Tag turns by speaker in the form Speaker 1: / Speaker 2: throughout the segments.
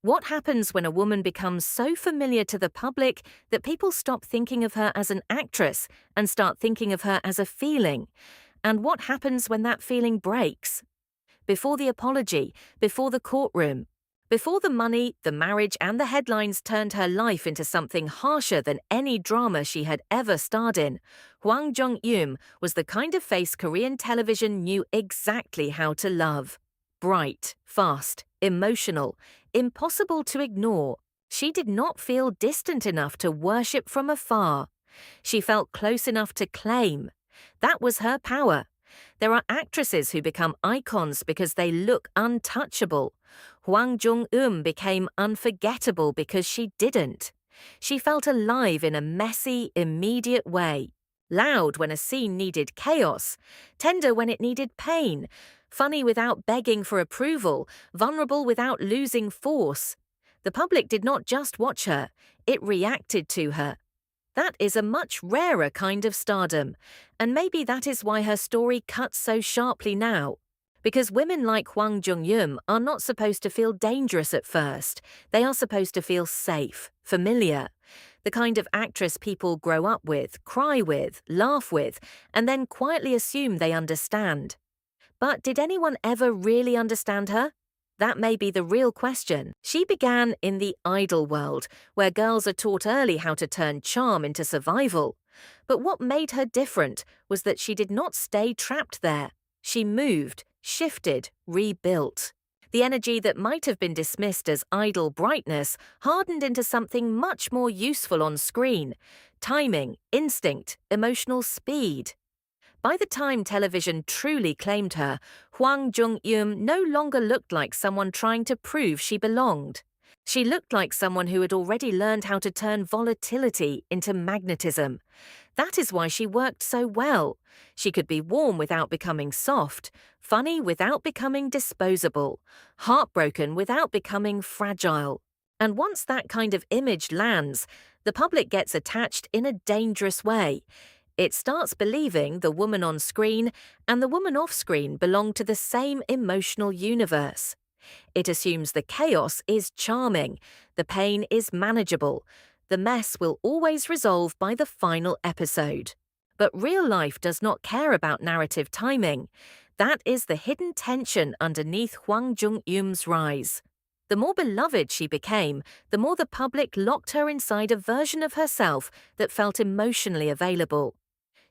Speaker 1: What happens when a woman becomes so familiar to the public that people stop thinking of her as an actress and start thinking of her as a feeling? And what happens when that feeling breaks? Before the apology, before the courtroom, before the money, the marriage, and the headlines turned her life into something harsher than any drama she had ever starred in, Hwang Jung-eum was the kind of face Korean television knew exactly how to love. Bright, fast, emotional, impossible to ignore. She did not feel distant enough to worship from afar. She felt close enough to claim. That was her power. There are actresses who become icons because they look untouchable. Hwang Jung-eum became unforgettable because she didn't. She felt alive in a messy, immediate way. Loud when a scene needed chaos, tender when it needed pain, funny without begging for approval, vulnerable without losing force. The public did not just watch her, it reacted to her. That is a much rarer kind of stardom, and maybe that is why her story cuts so sharply now. Because women like Hwang Jung-eum are not supposed to feel dangerous at first. They are supposed to feel safe, familiar. The kind of actress people grow up with, cry with, laugh with, and then quietly assume they understand. But did anyone ever really understand her? That may be the real question. She began in the idol world, where girls are taught early how to turn charm into survival. But what made her different was that she did not stay trapped there. She moved, shifted, rebuilt. The energy that might have been dismissed as idle brightness hardened into something much more useful on screen: timing, instinct, emotional speed. By the time television truly claimed her, Hwang Jung-eum no longer looked like someone trying to prove she belonged. She looked like someone who had already learned how to turn volatility into magnetism. That is why she worked so well. She could be warm without becoming soft, funny without becoming disposable, heartbroken without becoming fragile. And once that kind of image lands, the public gets attached in a dangerous way. It starts believing the woman on screen and the woman off screen belong to the same emotional universe. It assumes the chaos is charming, the pain is manageable, the mess will always resolve by the final episode. But real life does not care about narrative timing. That is the hidden tension underneath Hwang Jung-eum's rise. The more beloved she became, the more the public locked her inside a version of herself that felt emotionally available.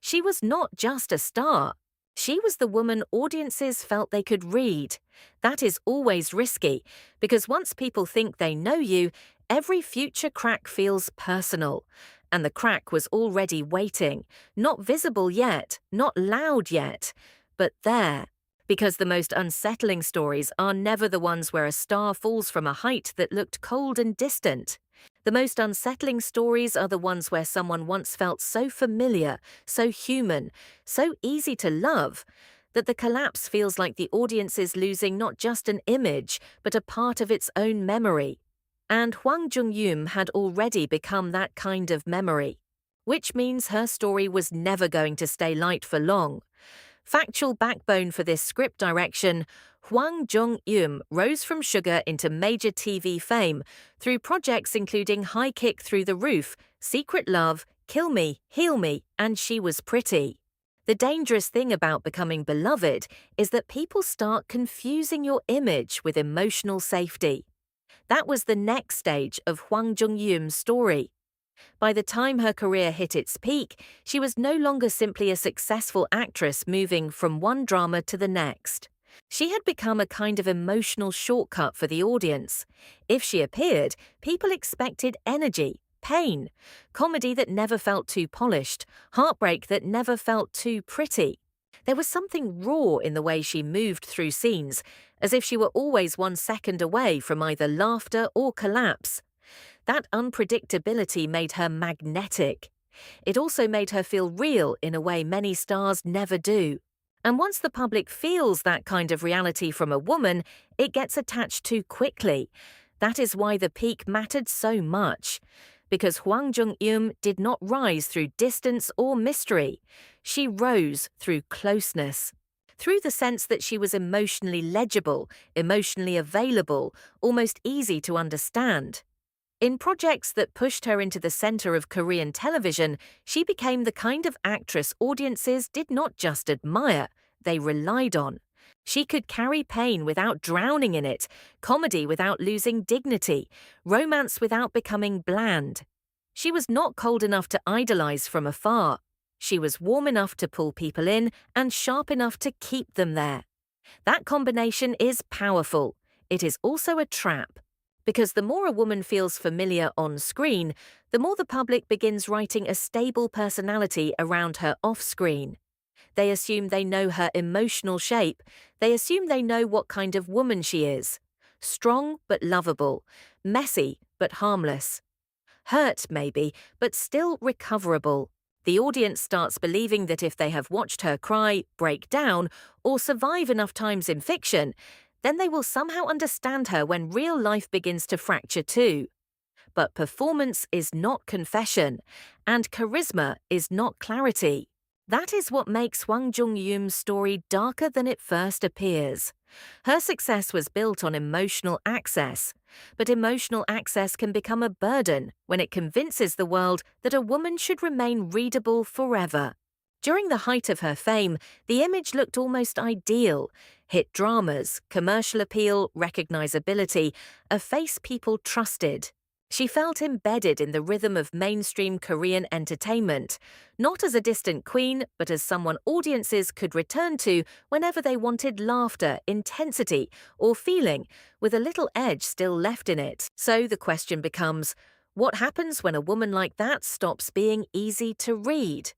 Speaker 1: She was not just a star. She was the woman audiences felt they could read. That is always risky, because once people think they know you, every future crack feels personal. And the crack was already waiting, not visible yet, not loud yet, but there. Because the most unsettling stories are never the ones where a star falls from a height that looked cold and distant. The most unsettling stories are the ones where someone once felt so familiar, so human, so easy to love, that the collapse feels like the audience is losing not just an image, but a part of its own memory. And Hwang Jung-eum had already become that kind of memory. Which means her story was never going to stay light for long. Factual backbone for this script direction: Hwang Jung-eum rose from sugar into major TV fame through projects including High Kick Through the Roof, Secret Love, Kill Me, Heal Me, and She Was Pretty. The dangerous thing about becoming beloved is that people start confusing your image with emotional safety. That was the next stage of Hwang Jung-eum's story. By the time her career hit its peak, she was no longer simply a successful actress moving from one drama to the next. She had become a kind of emotional shortcut for the audience. If she appeared, people expected energy, pain, comedy that never felt too polished, heartbreak that never felt too pretty. There was something raw in the way she moved through scenes, as if she were always 1 second away from either laughter or collapse. That unpredictability made her magnetic. It also made her feel real in a way many stars never do. And once the public feels that kind of reality from a woman, it gets attached too quickly. That is why the peak mattered so much. Because Hwang Jung-eum did not rise through distance or mystery. She rose through closeness. through the sense that she was emotionally legible, emotionally available, almost easy to understand. In projects that pushed her into the center of Korean television, she became the kind of actress audiences did not just admire, they relied on. She could carry pain without drowning in it, comedy without losing dignity, romance without becoming bland. She was not cold enough to idolize from afar. She was warm enough to pull people in and sharp enough to keep them there. That combination is powerful. It is also a trap. Because the more a woman feels familiar on screen, the more the public begins writing a stable personality around her off-screen. They assume they know her emotional shape. They assume they know what kind of woman she is. Strong but lovable. Messy but harmless. Hurt, maybe, but still recoverable. The audience starts believing that if they have watched her cry, break down, or survive enough times in fiction, then they will somehow understand her when real life begins to fracture too. But performance is not confession, and charisma is not clarity. That is what makes Hwang Jung-eum's story darker than it first appears. Her success was built on emotional access, but emotional access can become a burden when it convinces the world that a woman should remain readable forever. During the height of her fame, the image looked almost ideal. Hit dramas, commercial appeal, recognizability, a face people trusted. She felt embedded in the rhythm of mainstream Korean entertainment, not as a distant queen, but as someone audiences could return to whenever they wanted laughter, intensity, or feeling, with a little edge still left in it. So the question becomes, what happens when a woman like that stops being easy to read?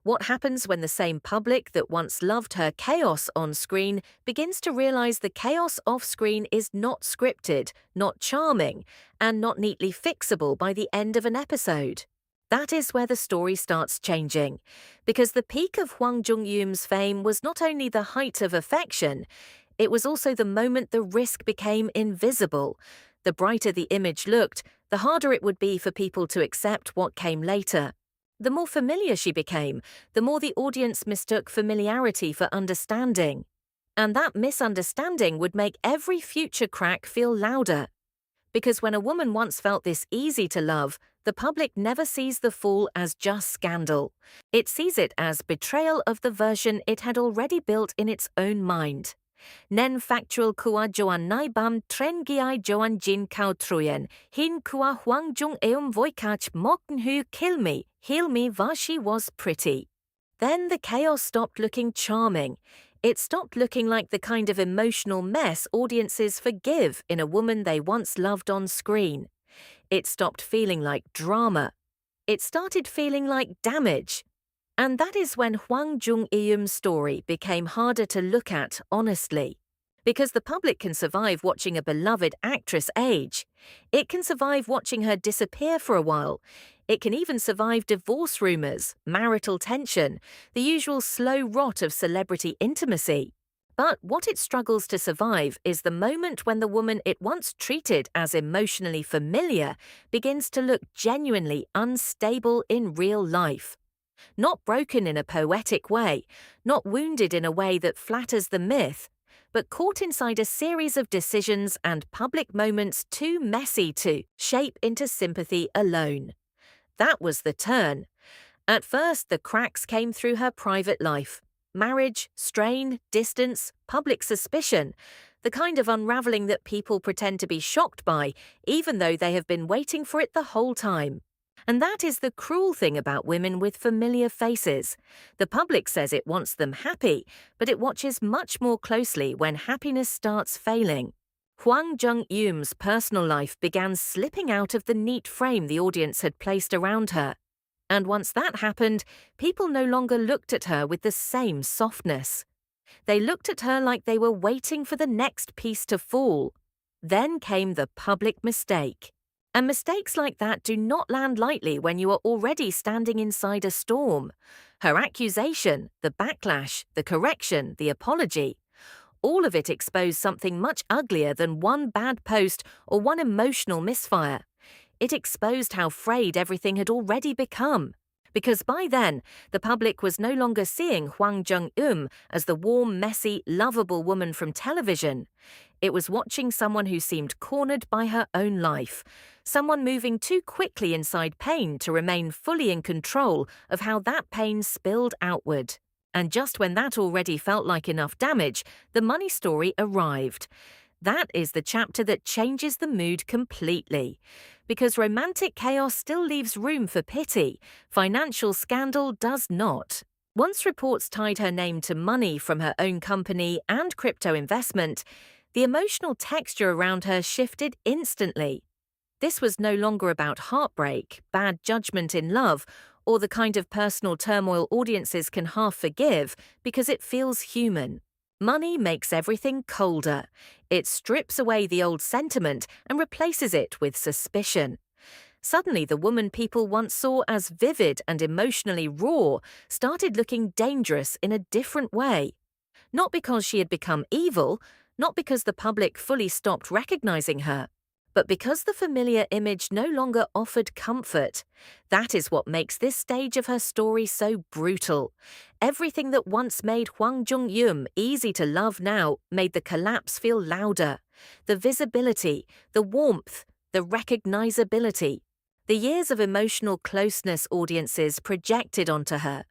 Speaker 1: What happens when the same public that once loved her chaos on screen begins to realize the chaos off screen is not scripted, not charming, and not neatly fixable by the end of an episode? That is where the story starts changing, because the peak of Hwang Jung-eum's fame was not only the height of affection, it was also the moment the risk became invisible. The brighter the image looked, the harder it would be for people to accept what came later. The more familiar she became, the more the audience mistook familiarity for understanding. And that misunderstanding would make every future crack feel louder. Because when a woman once felt this easy to love, the public never sees the fall as just scandal. It sees it as betrayal of the version it had already built in its own mind. Nen factual kua joan nai bam tren giai joan jin kao truyen, hin kua Hwang Jung-eum voikach mokn hu kill me, heal me va she was pretty. Then the chaos stopped looking charming. It stopped looking like the kind of emotional mess audiences forgive in a woman they once loved on screen. It stopped feeling like drama. It started feeling like damage. And that is when Hwang Jung-eum's story became harder to look at honestly. Because the public can survive watching a beloved actress age. It can survive watching her disappear for a while. It can even survive divorce rumors, marital tension, the usual slow rot of celebrity intimacy. But what it struggles to survive is the moment when the woman it once treated as emotionally familiar begins to look genuinely unstable in real life. Not broken in a poetic way, not wounded in a way that flatters the myth, but caught inside a series of decisions and public moments too messy to shape into sympathy alone. That was the turn. At first, the cracks came through her private life. Marriage, strain, distance, public suspicion, the kind of unraveling that people pretend to be shocked by, even though they have been waiting for it the whole time. And that is the cruel thing about women with familiar faces. The public says it wants them happy, but it watches much more closely when happiness starts failing. Hwang Jung-eum's personal life began slipping out of the neat frame the audience had placed around her. And once that happened, people no longer looked at her with the same softness. They looked at her like they were waiting for the next piece to fall. Then came the public mistake. And mistakes like that do not land lightly when you are already standing inside a storm. Her accusation, the backlash, the correction, the apology, all of it exposed something much uglier than one bad post or one emotional misfire. It exposed how frayed everything had already become. Because by then, the public was no longer seeing Hwang Jung-eum as the warm, messy, lovable woman from television. It was watching someone who seemed cornered by her own life, someone moving too quickly inside pain to remain fully in control of how that pain spilled outward. And just when that already felt like enough damage, the money story arrived. That is the chapter that changes the mood completely. Because romantic chaos still leaves room for pity, financial scandal does not. Once reports tied her name to money from her own company and crypto investment, the emotional texture around her shifted instantly. This was no longer about heartbreak, bad judgment in love, or the kind of personal turmoil audiences can half forgive because it feels human. Money makes everything colder. It strips away the old sentiment and replaces it with suspicion. Suddenly, the woman people once saw as vivid and emotionally raw started looking dangerous in a different way. Not because she had become evil, not because the public fully stopped recognizing her, but because the familiar image no longer offered comfort. That is what makes this stage of her story so brutal. Everything that once made Hwang Jung-eum easy to love now made the collapse feel louder. The visibility, the warmth, the recognizability. The years of emotional closeness audiences projected onto her.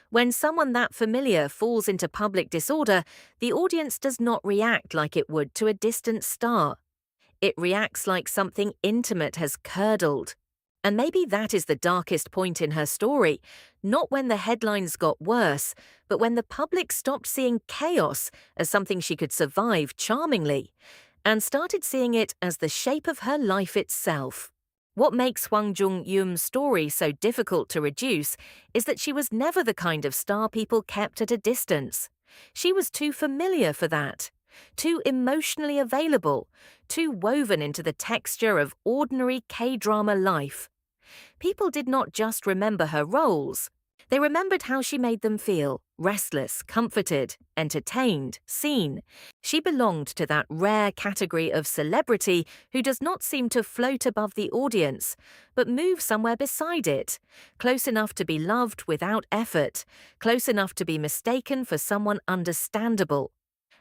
Speaker 1: When someone that familiar falls into public disorder, the audience does not react like it would to a distant star. It reacts like something intimate has curdled. And maybe that is the darkest point in her story, not when the headlines got worse, but when the public stopped seeing chaos as something she could survive charmingly, and started seeing it as the shape of her life itself. What makes Hwang Jung-eum's story so difficult to reduce is that she was never the kind of star people kept at a distance. She was too familiar for that, too emotionally available, too woven into the texture of ordinary K-drama life. People did not just remember her roles. They remembered how she made them feel: restless, comforted, entertained, seen. She belonged to that rare category of celebrity who does not seem to float above the audience, but move somewhere beside it, close enough to be loved without effort, close enough to be mistaken for someone understandable.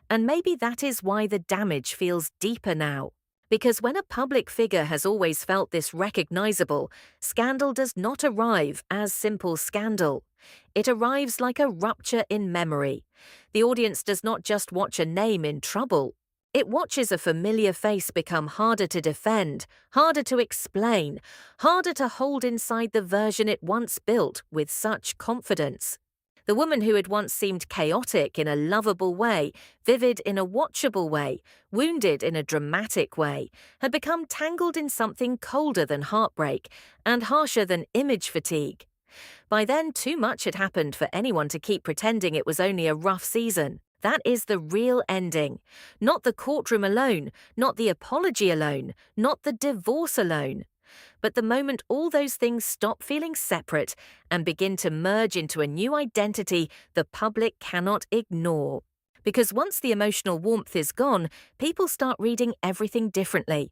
Speaker 1: And maybe that is why the damage feels deeper now. Because when a public figure has always felt this recognizable, scandal does not arrive as simple scandal. It arrives like a rupture in memory. The audience does not just watch a name in trouble. It watches a familiar face become harder to defend, harder to explain, harder to hold inside the version it once built with such confidence. The woman who had once seemed chaotic in a lovable way, vivid in a watchable way, wounded in a dramatic way, had become tangled in something colder than heartbreak and harsher than image fatigue. By then, too much had happened for anyone to keep pretending it was only a rough season. That is the real ending. Not the courtroom alone, not the apology alone, not the divorce alone. But the moment all those things stop feeling separate and begin to merge into a new identity the public cannot ignore. Because once the emotional warmth is gone, people start reading everything differently.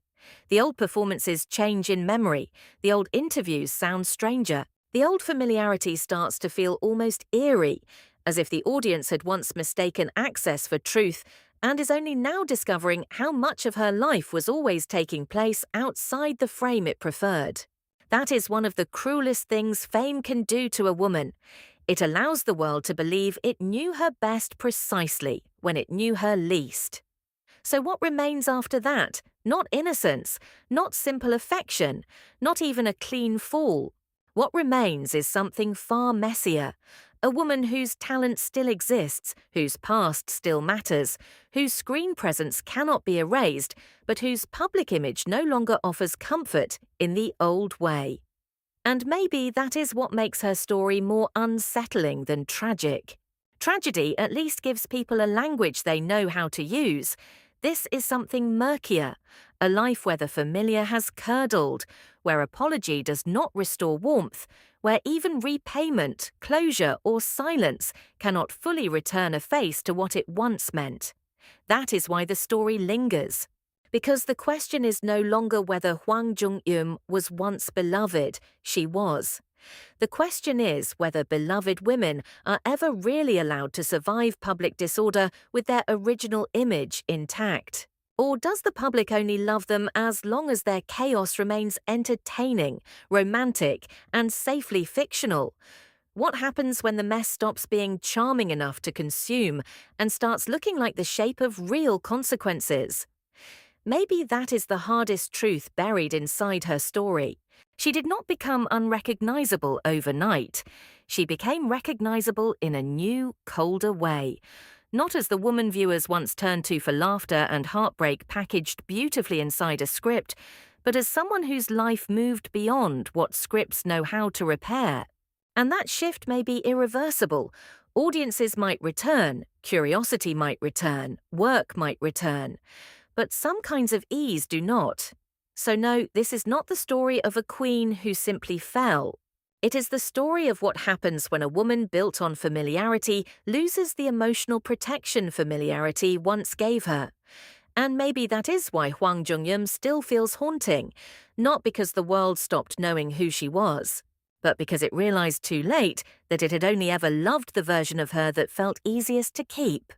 Speaker 1: The old performances change in memory. The old interviews sound stranger. The old familiarity starts to feel almost eerie, as if the audience had once mistaken access for truth and is only now discovering how much of her life was always taking place outside the frame it preferred. That is one of the cruelest things fame can do to a woman. It allows the world to believe it knew her best precisely when it knew her least. So what remains after that? Not innocence, not simple affection, not even a clean fall. What remains is something far messier. A woman whose talent still exists, whose past still matters, whose screen presence cannot be erased, but whose public image no longer offers comfort in the old way. And maybe that is what makes her story more unsettling than tragic. Tragedy at least gives people a language they know how to use. This is something murkier, a life where the familiar has curdled, where apology does not restore warmth, where even repayment, closure, or silence cannot fully return a face to what it once meant. That is why the story lingers. Because the question is no longer whether Hwang Jung-eum was once beloved. She was. The question is whether beloved women are ever really allowed to survive public disorder with their original image intact. Or does the public only love them as long as their chaos remains entertaining, romantic, and safely fictional? What happens when the mess stops being charming enough to consume and starts looking like the shape of real consequences? Maybe that is the hardest truth buried inside her story. She did not become unrecognizable overnight. She became recognizable in a new, colder way. Not as the woman viewers once turned to for laughter and heartbreak packaged beautifully inside a script, but as someone whose life moved beyond what scripts know how to repair. And that shift may be irreversible. Audiences might return, curiosity might return, work might return. But some kinds of ease do not. So no, this is not the story of a queen who simply fell. It is the story of what happens when a woman built on familiarity loses the emotional protection familiarity once gave her. And maybe that is why Hwang Jung-eum still feels haunting, not because the world stopped knowing who she was, but because it realized too late that it had only ever loved the version of her that felt easiest to keep.